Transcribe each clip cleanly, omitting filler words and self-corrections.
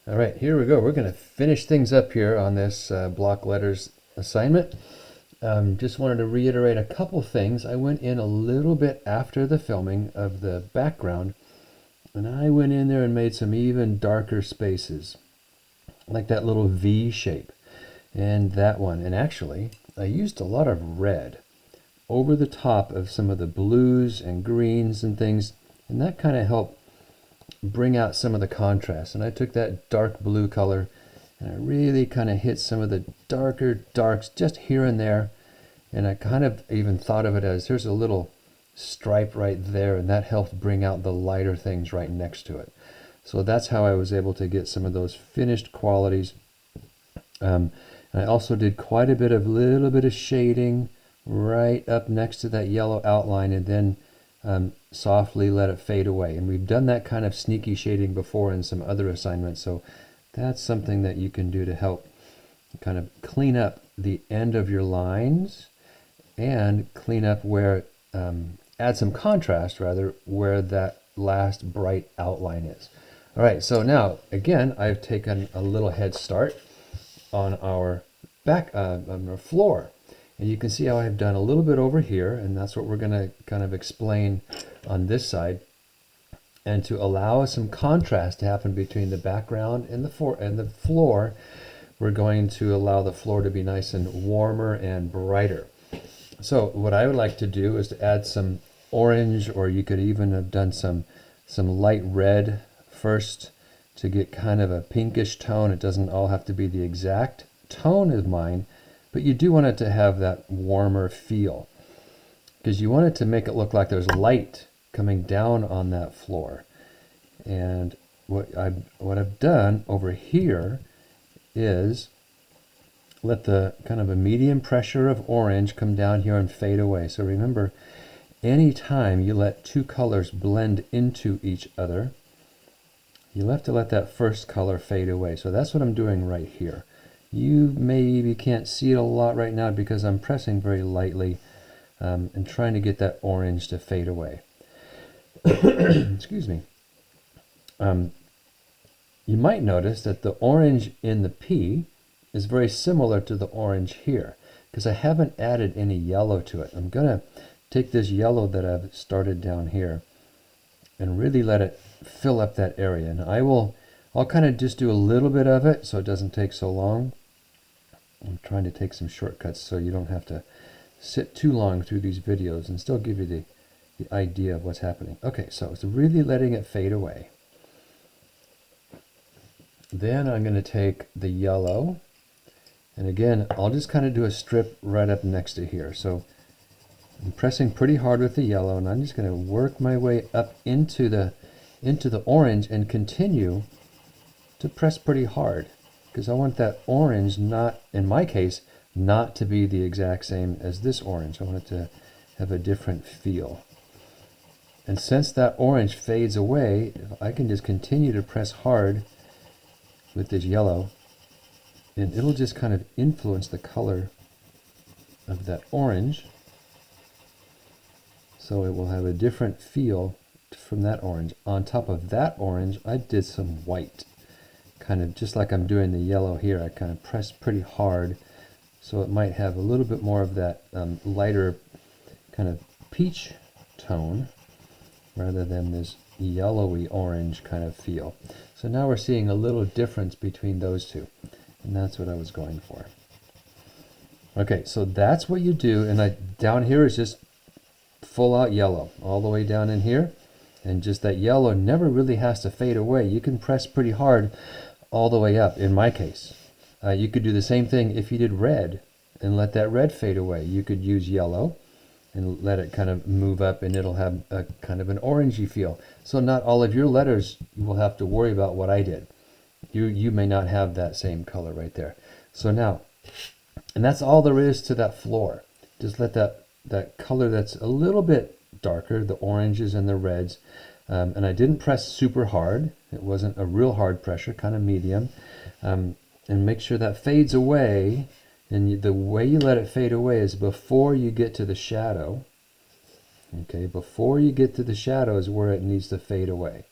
All right, here we go. We're going to finish things up here on this block letters assignment. Just wanted to reiterate a couple things. I went in a little bit after the filming of the background, and I went in there and made some even darker spaces, like that little V shape and that one. And actually, I used a lot of red over the top of some of the blues and greens and things, and that kind of helped bring out some of the contrast. And I took that dark blue color and I really kind of hit some of the darker darks just here and there. And I kind of even thought of it as there's a little stripe right there, and that helped bring out the lighter things right next to it. So that's how I was able to get some of those finished qualities. And I also did quite a little bit of shading right up next to that yellow outline, and then softly let it fade away. And we've done that kind of sneaky shading before in some other assignments, so that's something that you can do to help kind of clean up the end of your lines and clean up where, add some contrast rather, where that last bright outline is. All right, so now again, I've taken a little head start on our on our floor. And you can see how I've done a little bit over here, and that's what we're going to kind of explain on this side. And to allow some contrast to happen between the background and the floor, we're going to allow the floor to be nice and warmer and brighter. So what I would like to do is to add some orange, or you could even have done some light red first to get kind of a pinkish tone. It doesn't all have to be the exact tone of mine, but you do want it to have that warmer feel, because you want it to make it look like there's light coming down on that floor. And what I've done over here is let the kind of a medium pressure of orange come down here and fade away. So remember, anytime you let two colors blend into each other, you have to let that first color fade away. So that's what I'm doing right here. You maybe can't see it a lot right now because I'm pressing very lightly and trying to get that orange to fade away. Excuse me. You might notice that the orange in the P is very similar to the orange here, because I haven't added any yellow to it. I'm going to take this yellow that I've started down here and really let it fill up that area. And I'll kind of just do a little bit of it so it doesn't take so long. I'm trying to take some shortcuts so you don't have to sit too long through these videos and still give you the idea of what's happening. Okay, so it's really letting it fade away. Then I'm going to take the yellow, and again, I'll just kind of do a strip right up next to here. So I'm pressing pretty hard with the yellow, and I'm just going to work my way up into the orange and continue to press pretty hard, because I want that orange, not, in my case, not to be the exact same as this orange. I want it to have a different feel. And since that orange fades away, I can just continue to press hard with this yellow, and it'll just kind of influence the color of that orange. So it will have a different feel from that orange. On top of that orange, I did some white. Kind of just like I'm doing the yellow here, I kind of pressed pretty hard, so it might have a little bit more of that lighter kind of peach tone rather than this yellowy orange kind of feel. So now we're seeing a little difference between those two, and that's what I was going for. Okay, so that's what you do, and down here is just full out yellow all the way down in here, and just that yellow never really has to fade away. You can press pretty hard all the way up, in my case. You could do the same thing if you did red and let that red fade away. You could use yellow and let it kind of move up, and it'll have a kind of an orangey feel. So not all of your letters you will have to worry about what I did. You may not have that same color right there. So now, and that's all there is to that floor. Just let that color that's a little bit darker, the oranges and the reds, and I didn't press super hard. It wasn't a real hard pressure, kind of medium. And make sure that fades away. And the way you let it fade away is before you get to the shadow. Okay, before you get to the shadow is where it needs to fade away.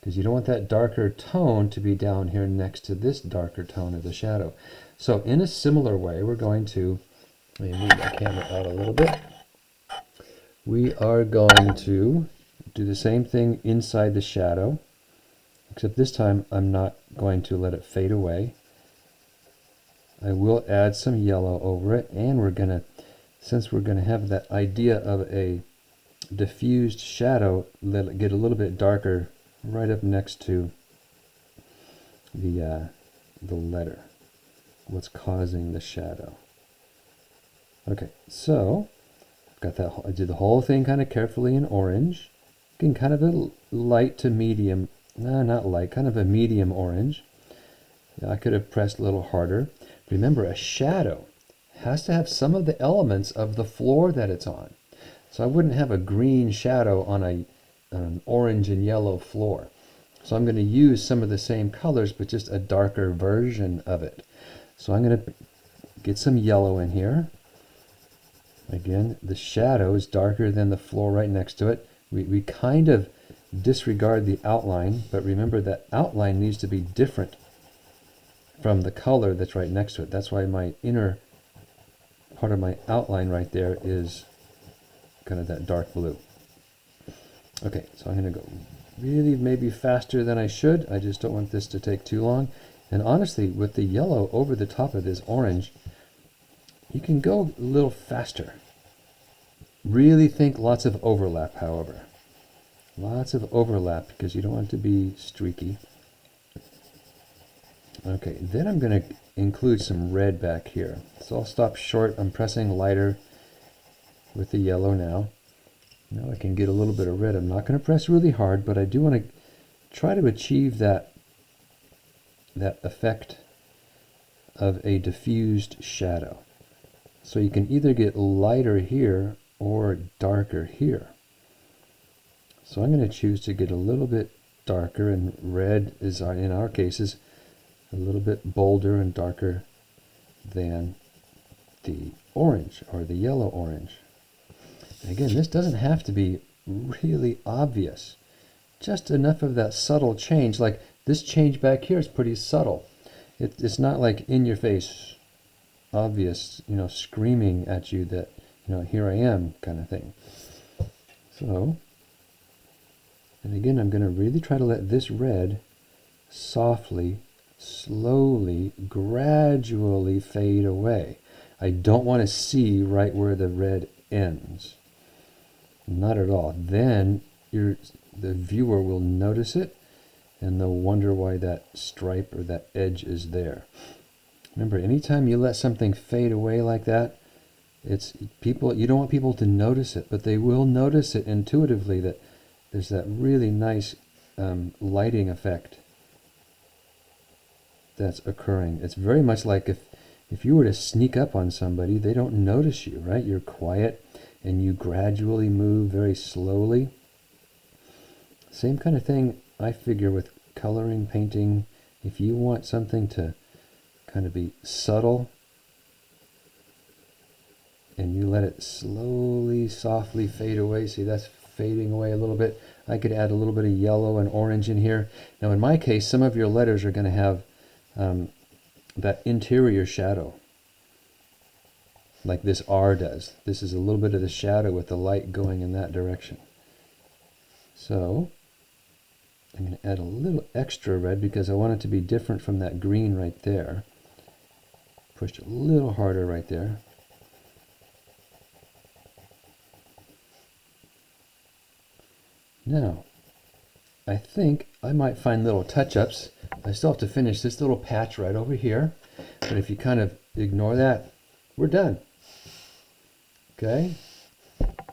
because you don't want that darker tone to be down here next to this darker tone of the shadow. So in a similar way, we're going to, let me move my camera out a little bit. We are going to do the same thing inside the shadow, except this time I'm not going to let it fade away. I will add some yellow over it, and we're going to, since we're going to have that idea of a diffused shadow, let it get a little bit darker right up next to the letter, what's causing the shadow. Okay, so got that. I did the whole thing kind of carefully in orange, getting kind of a light to medium, no, not light, kind of a medium orange. Yeah, I could have pressed a little harder. Remember, a shadow has to have some of the elements of the floor that it's on. So I wouldn't have a green shadow on an orange and yellow floor. So I'm going to use some of the same colors, but just a darker version of it. So I'm going to get some yellow in here. Again, the shadow is darker than the floor right next to it. We kind of disregard the outline, but remember that outline needs to be different from the color that's right next to it. That's why my inner part of my outline right there is kind of that dark blue. Okay, so I'm going to go really maybe faster than I should. I just don't want this to take too long. And honestly, with the yellow over the top of this orange, you can go a little faster. Really think lots of overlap, however. Lots of overlap because you don't want it to be streaky. Okay, then I'm going to include some red back here. So I'll stop short. I'm pressing lighter with the yellow now. Now I can get a little bit of red. I'm not going to press really hard, but I do want to try to achieve that effect of a diffused shadow. So you can either get lighter here or darker here. So I'm going to choose to get a little bit darker, and red is, in our cases, a little bit bolder and darker than the orange or the yellow orange. And again, this doesn't have to be really obvious. Just enough of that subtle change. Like this change back here is pretty subtle. It's not like in your face, obvious, screaming at you that, here I am kind of thing. So, and again, I'm going to really try to let this red softly, slowly, gradually fade away. I don't want to see right where the red ends. Not at all. Then the viewer will notice it and they'll wonder why that stripe or that edge is there. Remember, anytime you let something fade away like that, you don't want people to notice it, but they will notice it intuitively, that there's that really nice lighting effect that's occurring. It's very much like if you were to sneak up on somebody, they don't notice you, right? You're quiet and you gradually move very slowly. Same kind of thing I figure with coloring, painting. If you want something to kind of be subtle and you let it slowly, softly fade away, see that's fading away a little bit. I could add a little bit of yellow and orange in here. Now in my case, some of your letters are going to have that interior shadow, like this R does. This is a little bit of the shadow with the light going in that direction. So I'm going to add a little extra red because I want it to be different from that green right there. Pushed a little harder right there. Now, I think I might find little touch-ups. I still have to finish this little patch right over here. But if you kind of ignore that, we're done. Okay?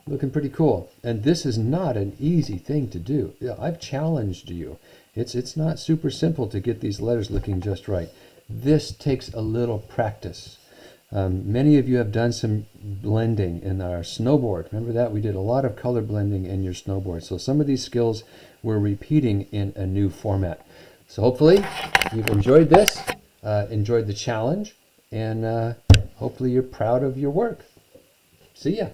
Looking pretty cool. And this is not an easy thing to do. I've challenged you. It's not super simple to get these letters looking just right. This takes a little practice. Many of you have done some blending in our snowboard. Remember that? We did a lot of color blending in your snowboard. So some of these skills we're repeating in a new format. So hopefully you've enjoyed this, enjoyed the challenge, and hopefully you're proud of your work. See ya.